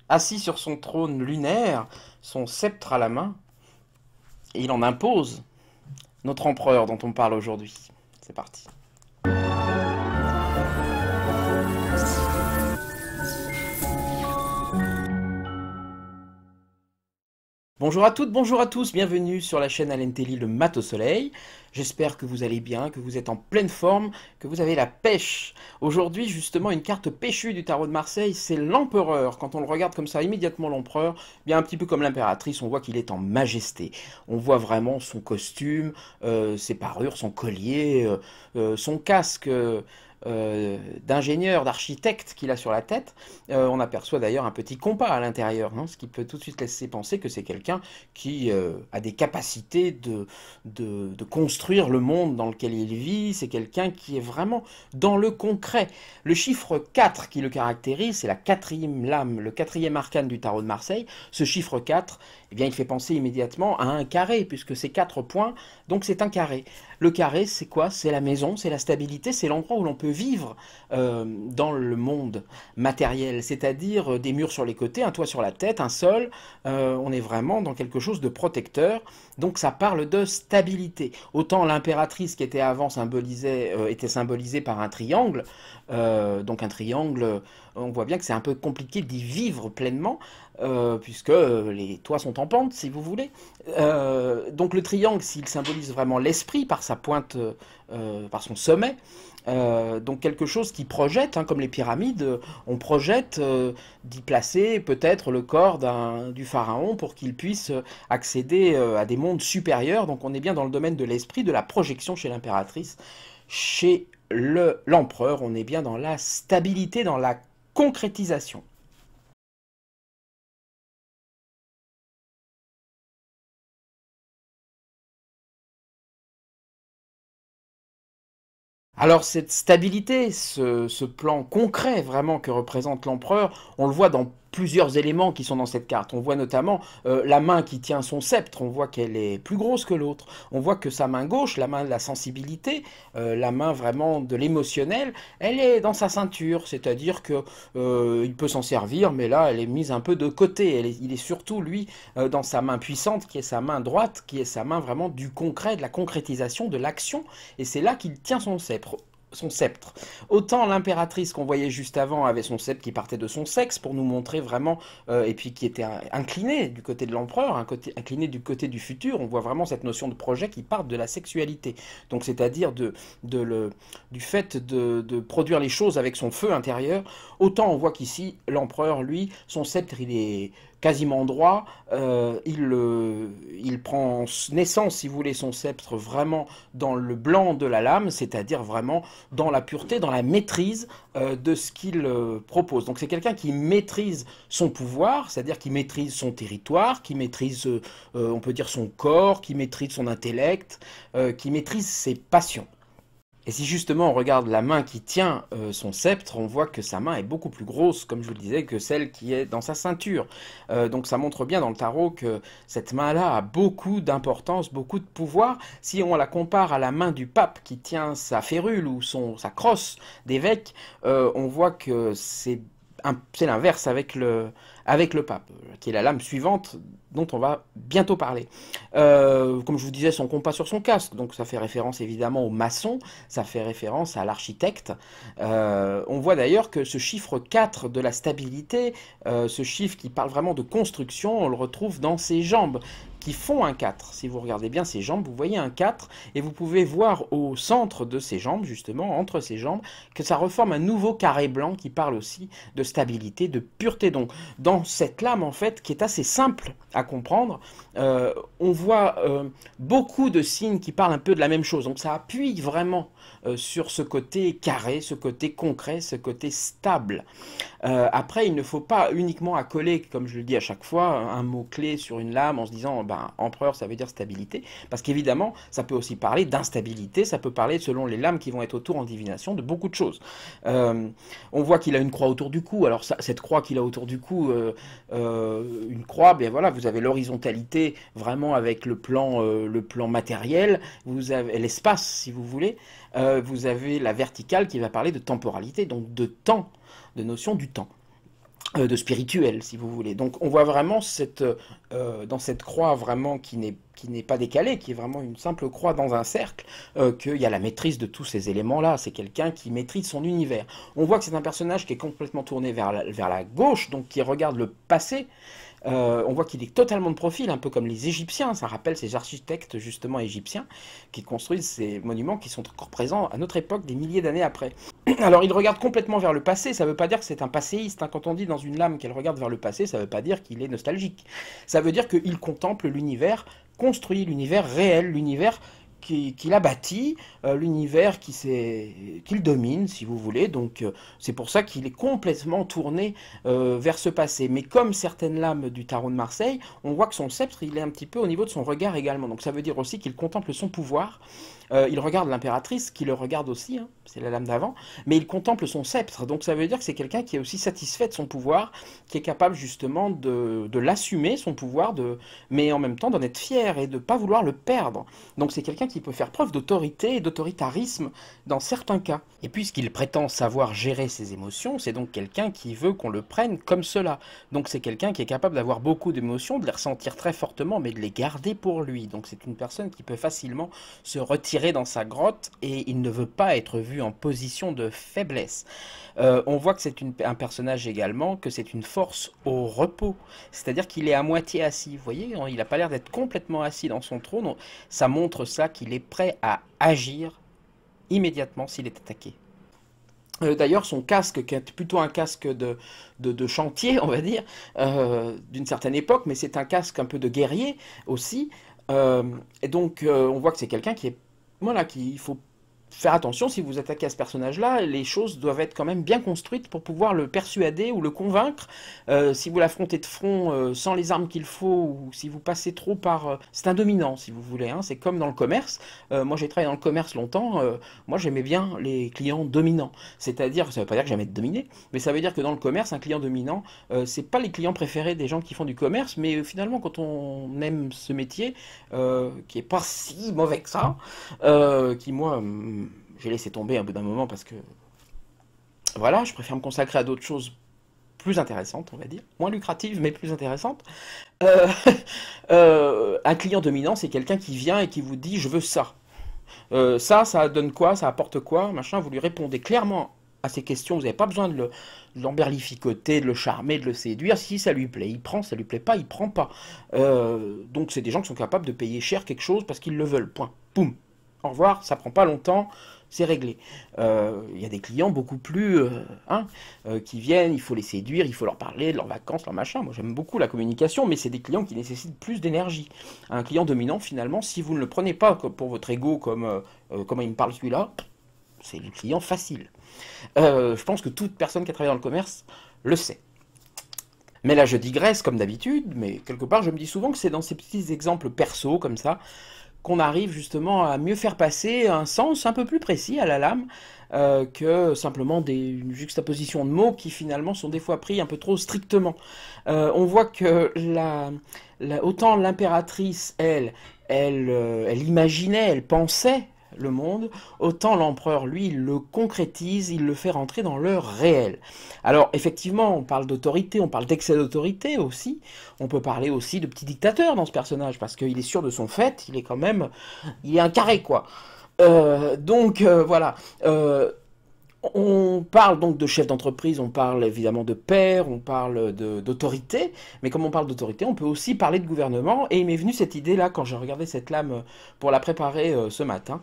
assis sur son trône lunaire, son sceptre à la main, et il en impose notre empereur dont on parle aujourd'hui. C'est parti. Bonjour à toutes, bonjour à tous, bienvenue sur la chaîne Alain Telly, le Mat au Soleil. J'espère que vous allez bien, que vous êtes en pleine forme, que vous avez la pêche. Aujourd'hui, justement, une carte pêchue du tarot de Marseille, c'est l'empereur. Quand on le regarde comme ça, immédiatement l'empereur, bien un petit peu comme l'impératrice, on voit qu'il est en majesté. On voit vraiment son costume, ses parures, son collier, son casque. D'ingénieur, d'architecte qu'il a sur la tête. On aperçoit d'ailleurs un petit compas à l'intérieur, hein, ce qui peut tout de suite laisser penser que c'est quelqu'un qui a des capacités de construire le monde dans lequel il vit. C'est quelqu'un qui est vraiment dans le concret. Le chiffre 4 qui le caractérise, c'est la quatrième lame, le quatrième arcane du tarot de Marseille. Ce chiffre 4, eh bien, il fait penser immédiatement à un carré, puisque c'est 4 points, donc c'est un carré. Le carré, c'est quoi? C'est la maison, c'est la stabilité, c'est l'endroit où l'on peut vivre dans le monde matériel, c'est-à-dire des murs sur les côtés, un toit sur la tête, un sol. On est vraiment dans quelque chose de protecteur, donc ça parle de stabilité. Autant l'impératrice qui était avant était symbolisée par un triangle, donc un triangle, on voit bien que c'est un peu compliqué d'y vivre pleinement, puisque les toits sont en pente, si vous voulez. Donc le triangle, s'il symbolise vraiment l'esprit par sa pointe, par son sommet, donc quelque chose qui projette, hein, comme les pyramides, on projette d'y placer peut-être le corps du pharaon pour qu'il puisse accéder à des mondes supérieurs. Donc on est bien dans le domaine de l'esprit, de la projection chez l'impératrice. Chez l'empereur, on est bien dans la stabilité, dans la concrétisation. Alors cette stabilité, ce plan concret vraiment que représente l'empereur, on le voit dans plusieurs éléments qui sont dans cette carte. On voit notamment la main qui tient son sceptre, on voit qu'elle est plus grosse que l'autre. On voit que sa main gauche, la main de la sensibilité, la main vraiment de l'émotionnel, elle est dans sa ceinture, c'est-à-dire que il peut s'en servir, mais là elle est mise un peu de côté. Il est surtout lui dans sa main puissante, qui est sa main droite, qui est sa main vraiment du concret, de la concrétisation, de l'action, et c'est là qu'il tient son sceptre. Autant l'impératrice qu'on voyait juste avant avait son sceptre qui partait de son sexe pour nous montrer vraiment, et puis qui était incliné du côté de l'empereur, incliné du côté du futur. On voit vraiment cette notion de projet qui part de la sexualité, donc c'est-à-dire du fait de produire les choses avec son feu intérieur. Autant on voit qu'ici l'empereur, lui, son sceptre il est quasiment droit, il prend naissance, si vous voulez, son sceptre vraiment dans le blanc de la lame, c'est-à-dire vraiment dans la pureté, dans la maîtrise de ce qu'il propose. Donc c'est quelqu'un qui maîtrise son pouvoir, c'est-à-dire qui maîtrise son territoire, qui maîtrise, on peut dire, son corps, qui maîtrise son intellect, qui maîtrise ses passions. Et si justement on regarde la main qui tient son sceptre, on voit que sa main est beaucoup plus grosse, comme je vous le disais, que celle qui est dans sa ceinture. Donc ça montre bien dans le tarot que cette main-là a beaucoup d'importance, beaucoup de pouvoir. Si on la compare à la main du pape qui tient sa férule ou sa crosse d'évêque, on voit que c'est l'inverse avec le pape, qui est la lame suivante dont on va bientôt parler. Comme je vous disais, son compas sur son casque, donc ça fait référence évidemment au maçon, ça fait référence à l'architecte. On voit d'ailleurs que ce chiffre 4 de la stabilité, ce chiffre qui parle vraiment de construction, on le retrouve dans ses jambes, qui font un 4. Si vous regardez bien ses jambes, vous voyez un 4, et vous pouvez voir au centre de ses jambes, justement, entre ses jambes, que ça reforme un nouveau carré blanc qui parle aussi de stabilité, de pureté. Donc, dans cette lame, en fait, qui est assez simple à comprendre, on voit beaucoup de signes qui parlent un peu de la même chose. Donc, ça appuie vraiment sur ce côté carré, ce côté concret, ce côté stable. Après, il ne faut pas uniquement accoler, comme je le dis à chaque fois, un mot-clé sur une lame en se disant ben, empereur, ça veut dire stabilité, parce qu'évidemment, ça peut aussi parler d'instabilité, ça peut parler, selon les lames qui vont être autour en divination, de beaucoup de choses. On voit qu'il a une croix autour du cou, alors cette croix qu'il a autour du cou, une croix, bien voilà, vous avez l'horizontalité vraiment avec le plan matériel, vous avez l'espace, si vous voulez, vous avez la verticale qui va parler de temporalité, donc de temps, de notion du temps. de spirituel, si vous voulez. Donc on voit vraiment dans cette croix vraiment qui n'est pas décalée, qui est vraiment une simple croix dans un cercle, qu'il y a la maîtrise de tous ces éléments-là. C'est quelqu'un qui maîtrise son univers. On voit que c'est un personnage qui est complètement tourné vers la gauche, donc qui regarde le passé. On voit qu'il est totalement de profil, un peu comme les Égyptiens. Ça rappelle ces architectes justement égyptiens qui construisent ces monuments qui sont encore présents à notre époque des milliers d'années après. Alors il regarde complètement vers le passé, ça ne veut pas dire que c'est un passéiste, hein. Quand on dit dans une lame qu'elle regarde vers le passé, ça ne veut pas dire qu'il est nostalgique. Ça veut dire qu'il contemple l'univers construit, l'univers réel, l'univers qu'il a bâti, l'univers qu'il domine, si vous voulez. Donc c'est pour ça qu'il est complètement tourné vers ce passé. Mais comme certaines lames du tarot de Marseille, on voit que son sceptre, il est un petit peu au niveau de son regard également. Donc ça veut dire aussi qu'il contemple son pouvoir. Il regarde l'impératrice, qui le regarde aussi, hein, c'est la lame d'avant, mais il contemple son sceptre. Donc ça veut dire que c'est quelqu'un qui est aussi satisfait de son pouvoir, qui est capable justement de l'assumer, son pouvoir, mais en même temps d'en être fier et de ne pas vouloir le perdre. Donc c'est quelqu'un qui peut faire preuve d'autorité et d'autoritarisme dans certains cas. Et puisqu'il prétend savoir gérer ses émotions, c'est donc quelqu'un qui veut qu'on le prenne comme cela. Donc c'est quelqu'un qui est capable d'avoir beaucoup d'émotions, de les ressentir très fortement, mais de les garder pour lui. Donc c'est une personne qui peut facilement se retirer dans sa grotte et il ne veut pas être vu en position de faiblesse. On voit que c'est un personnage également, que c'est une force au repos, c'est-à-dire qu'il est à moitié assis. Vous voyez, il n'a pas l'air d'être complètement assis dans son trône. Ça montre ça qu'il est prêt à agir immédiatement s'il est attaqué. D'ailleurs, son casque, qui est plutôt un casque de chantier, on va dire, d'une certaine époque, mais c'est un casque un peu de guerrier aussi. Et donc, on voit que c'est quelqu'un qui est voilà, il faut faire attention, si vous attaquez à ce personnage-là, les choses doivent être quand même bien construites pour pouvoir le persuader ou le convaincre. Si vous l'affrontez de front sans les armes qu'il faut, ou si vous passez trop par... c'est un dominant, si vous voulez, hein. C'est comme dans le commerce. Moi, j'ai travaillé dans le commerce longtemps. Moi, j'aimais bien les clients dominants. C'est-à-dire, ça ne veut pas dire que j'aimais être dominé, mais ça veut dire que dans le commerce, un client dominant, c'est pas les clients préférés des gens qui font du commerce, mais finalement, quand on aime ce métier, qui est pas si mauvais que ça, qui, moi... j'ai laissé tomber un bout d'un moment parce que, voilà, je préfère me consacrer à d'autres choses plus intéressantes, on va dire. Moins lucratives, mais plus intéressantes. Euh, un client dominant, c'est quelqu'un qui vient et qui vous dit « je veux ça ». Ça donne quoi, ça apporte quoi, machin. Vous lui répondez clairement à ces questions. Vous n'avez pas besoin de l'emberlificoter, de le charmer, de le séduire. Si ça lui plaît, il prend. Ça lui plaît pas, il prend pas. Donc c'est des gens qui sont capables de payer cher quelque chose parce qu'ils le veulent. Point. Poum. Au revoir, ça prend pas longtemps, c'est réglé. Il y a des clients beaucoup plus qui viennent, il faut les séduire, il faut leur parler de leurs vacances, leur machin. Moi j'aime beaucoup la communication, mais c'est des clients qui nécessitent plus d'énergie. Un client dominant, finalement, si vous ne le prenez pas pour votre ego, comme comment il me parle celui-là, c'est le client facile. Je pense que toute personne qui a travaillé dans le commerce le sait. Mais là je digresse comme d'habitude, mais quelque part je me dis souvent que c'est dans ces petits exemples perso comme ça, qu'on arrive justement à mieux faire passer un sens un peu plus précis à la lame que simplement une juxtaposition de mots qui finalement sont des fois pris un peu trop strictement. On voit que autant l'impératrice, elle imaginait, elle pensait le monde, autant l'empereur, lui, il le concrétise, il le fait rentrer dans le réel. Alors, effectivement, on parle d'autorité, on parle d'excès d'autorité aussi, on peut parler aussi de petit dictateur dans ce personnage, parce qu'il est sûr de son fait, il est un carré, quoi. Voilà. On parle donc de chef d'entreprise, on parle évidemment de père, on parle d'autorité, mais comme on parle d'autorité, on peut aussi parler de gouvernement, et il m'est venu cette idée-là quand j'ai regardé cette lame pour la préparer ce matin.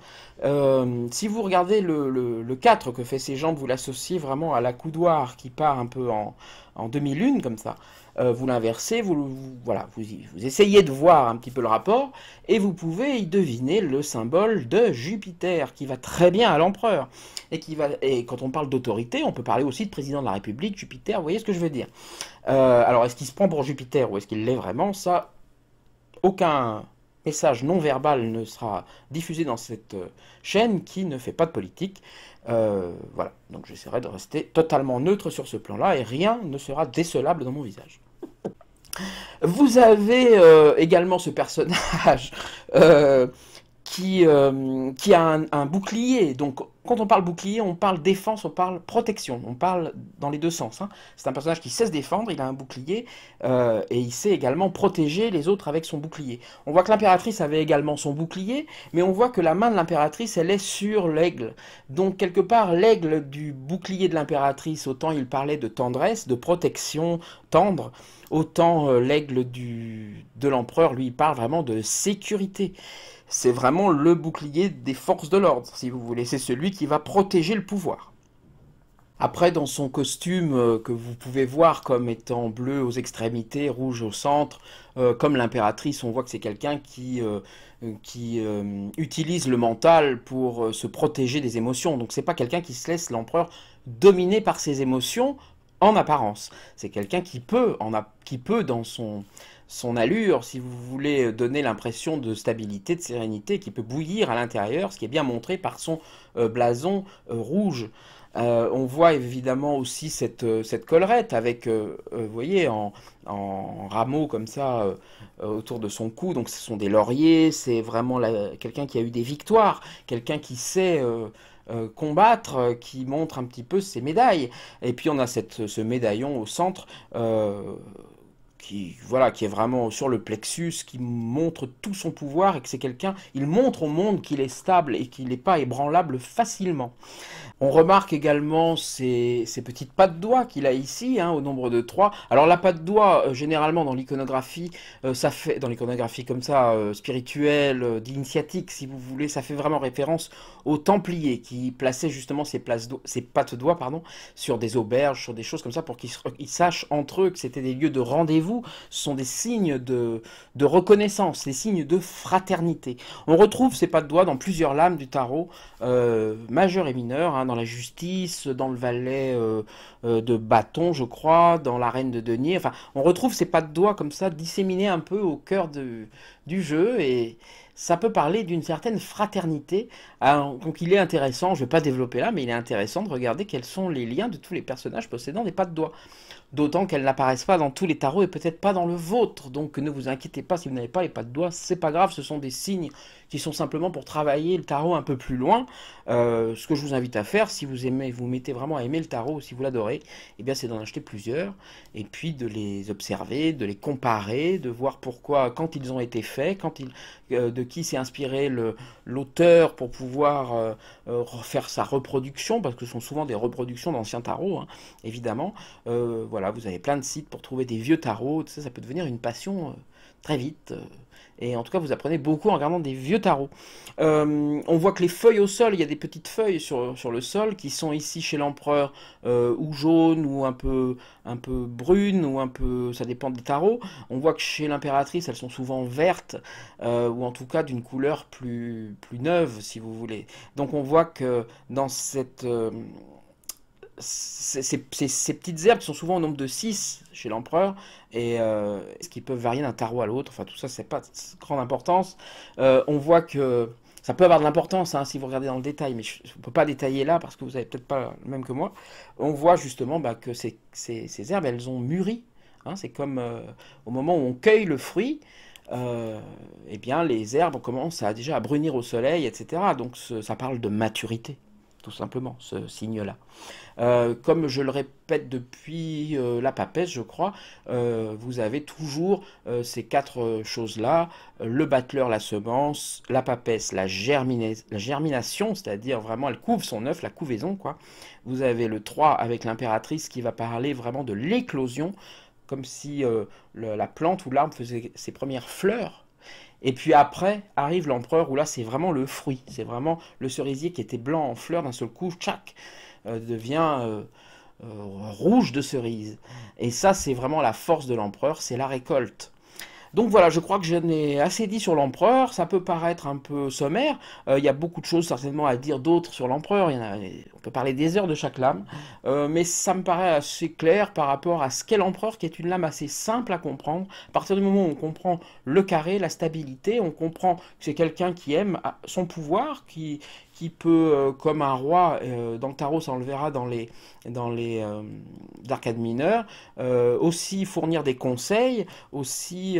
Si vous regardez le 4 que fait ses jambes, vous l'associez vraiment à la coudoir qui part un peu en demi-lune, comme ça. Vous l'inversez, voilà, vous essayez de voir un petit peu le rapport, et vous pouvez y deviner le symbole de Jupiter, qui va très bien à l'empereur. Et quand on parle d'autorité, on peut parler aussi de président de la République, Jupiter, vous voyez ce que je veux dire. Alors, est-ce qu'il se prend pour Jupiter, ou est-ce qu'il l'est vraiment? Ça, aucun message non verbal ne sera diffusé dans cette chaîne qui ne fait pas de politique. Voilà, donc j'essaierai de rester totalement neutre sur ce plan-là, et rien ne sera décelable dans mon visage. Vous avez également ce personnage qui a un bouclier, donc Quand on parle bouclier, on parle défense, on parle protection, on parle dans les deux sens, hein. C'est un personnage qui sait se défendre, il a un bouclier, et il sait également protéger les autres avec son bouclier. On voit que l'impératrice avait également son bouclier, mais on voit que la main de l'impératrice, elle est sur l'aigle. Donc quelque part, l'aigle du bouclier de l'impératrice, autant il parlait de tendresse, de protection tendre, autant l'aigle de l'empereur, lui, il parle vraiment de sécurité. C'est vraiment le bouclier des forces de l'ordre, si vous voulez. C'est celui qui va protéger le pouvoir. Après, dans son costume, que vous pouvez voir comme étant bleu aux extrémités, rouge au centre, comme l'impératrice, on voit que c'est quelqu'un qui utilise le mental pour se protéger des émotions. Donc c'est pas quelqu'un qui se laisse l'empereur dominer par ses émotions en apparence. C'est quelqu'un qui peut dans son allure, si vous voulez, donner l'impression de stabilité, de sérénité, qui peut bouillir à l'intérieur, ce qui est bien montré par son blason rouge. On voit évidemment aussi cette collerette avec, vous voyez, en rameaux comme ça autour de son cou. Donc ce sont des lauriers, c'est vraiment quelqu'un qui a eu des victoires, quelqu'un qui sait combattre, qui montre un petit peu ses médailles. Et puis on a ce médaillon au centre voilà, qui est vraiment sur le plexus, qui montre tout son pouvoir et que c'est quelqu'un, il montre au monde qu'il est stable et qu'il n'est pas ébranlable facilement. On remarque également ces petites pattes doigts qu'il a ici, hein, au nombre de 3. Alors la patte doigt, généralement dans l'iconographie, ça fait, dans l'iconographie comme ça, spirituelle, d'initiatique si vous voulez, ça fait vraiment référence aux Templiers qui plaçaient justement ces pattes doigts, pardon, sur des auberges, sur des choses comme ça pour qu'ils sachent entre eux que c'était des lieux de rendez-vous. Ce sont des signes de reconnaissance, des signes de fraternité. On retrouve ces pattes doigts dans plusieurs lames du tarot, majeur et mineur, hein, dans la justice, dans le valet de bâton, je crois, dans la reine de denier. Enfin, on retrouve ces pas de doigts comme ça, disséminés un peu au cœur du jeu, et ça peut parler d'une certaine fraternité. Alors, donc il est intéressant, je ne vais pas développer là, mais il est intéressant de regarder quels sont les liens de tous les personnages possédant des pas de doigts. D'autant qu'elles n'apparaissent pas dans tous les tarots et peut-être pas dans le vôtre. Donc ne vous inquiétez pas si vous n'avez pas les pas de doigts, c'est pas grave, ce sont des signes qui sont simplement pour travailler le tarot un peu plus loin. Ce que je vous invite à faire, si vous aimez, vous mettez vraiment à aimer le tarot, si vous l'adorez, eh bien c'est d'en acheter plusieurs, et puis de les observer, de les comparer, de voir pourquoi, quand ils ont été faits, de qui s'est inspiré l'auteur pour pouvoir faire sa reproduction, parce que ce sont souvent des reproductions d'anciens tarots, hein, évidemment. Voilà, vous avez plein de sites pour trouver des vieux tarots, ça peut devenir une passion très vite. Et en tout cas, vous apprenez beaucoup en regardant des vieux tarots. On voit que les feuilles au sol, il y a des petites feuilles sur le sol qui sont ici chez l'empereur ou jaunes ou un peu brunes ou un peu, ça dépend des tarots. On voit que chez l'impératrice, elles sont souvent vertes ou en tout cas d'une couleur plus neuve, si vous voulez. Donc on voit que dans ces petites herbes sont souvent au nombre de 6 chez l'empereur, et ce qui peuvent varier d'un tarot à l'autre, enfin tout ça c'est pas de grande importance. On voit que ça peut avoir de l'importance hein, si vous regardez dans le détail, mais je ne peux pas détailler là parce que vous n'avez peut-être pas le même que moi. On voit justement que ces herbes elles ont mûri, hein, c'est comme au moment où on cueille le fruit, eh bien les herbes commencent déjà à brunir au soleil, etc. Donc ça parle de maturité, tout simplement, ce signe-là. Comme je le répète depuis la papesse, je crois, vous avez toujours ces 4 choses-là, le battleur, la semence, la papesse, la germination, c'est-à-dire vraiment elle couve son œuf, la couvaison, quoi. Vous avez le 3 avec l'impératrice qui va parler vraiment de l'éclosion, comme si la plante ou l'arbre faisait ses premières fleurs. Et puis après arrive l'empereur où là c'est vraiment le fruit, c'est vraiment le cerisier qui était blanc en fleurs d'un seul coup, tchac, devient rouge de cerise. Et ça c'est vraiment la force de l'empereur, c'est la récolte. Donc voilà, je crois que j'en ai assez dit sur l'empereur, ça peut paraître un peu sommaire, il y a beaucoup de choses certainement à dire d'autres sur l'empereur, on peut parler des heures de chaque lame, mais ça me paraît assez clair par rapport à ce qu'est l'empereur, qui est une lame assez simple à comprendre. À partir du moment où on comprend le carré, la stabilité, on comprend que c'est quelqu'un qui aime son pouvoir, qui qui peut, comme un roi, dans le tarot, ça on le verra dans les arcades mineures, aussi fournir des conseils, aussi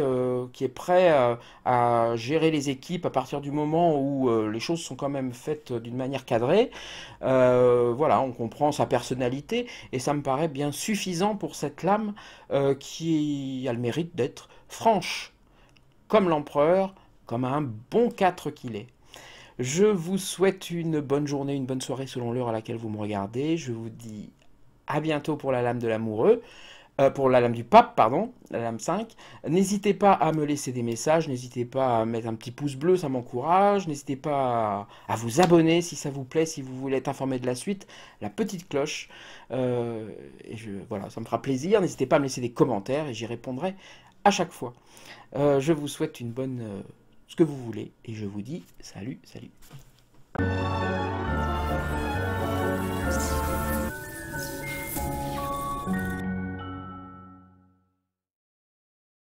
qui est prêt à gérer les équipes à partir du moment où les choses sont quand même faites d'une manière cadrée. Voilà, on comprend sa personnalité et ça me paraît bien suffisant pour cette lame qui a le mérite d'être franche, comme l'empereur, comme un bon 4 qu'il est. Je vous souhaite une bonne journée, une bonne soirée selon l'heure à laquelle vous me regardez. Je vous dis à bientôt pour la lame de l'amoureux. Pour la lame du pape, pardon, la lame 5. N'hésitez pas à me laisser des messages, n'hésitez pas à mettre un petit pouce bleu, ça m'encourage. N'hésitez pas à vous abonner si ça vous plaît, si vous voulez être informé de la suite. La petite cloche. Voilà, ça me fera plaisir. N'hésitez pas à me laisser des commentaires et j'y répondrai à chaque fois. Je vous souhaite une bonne... ce que vous voulez et je vous dis salut, salut.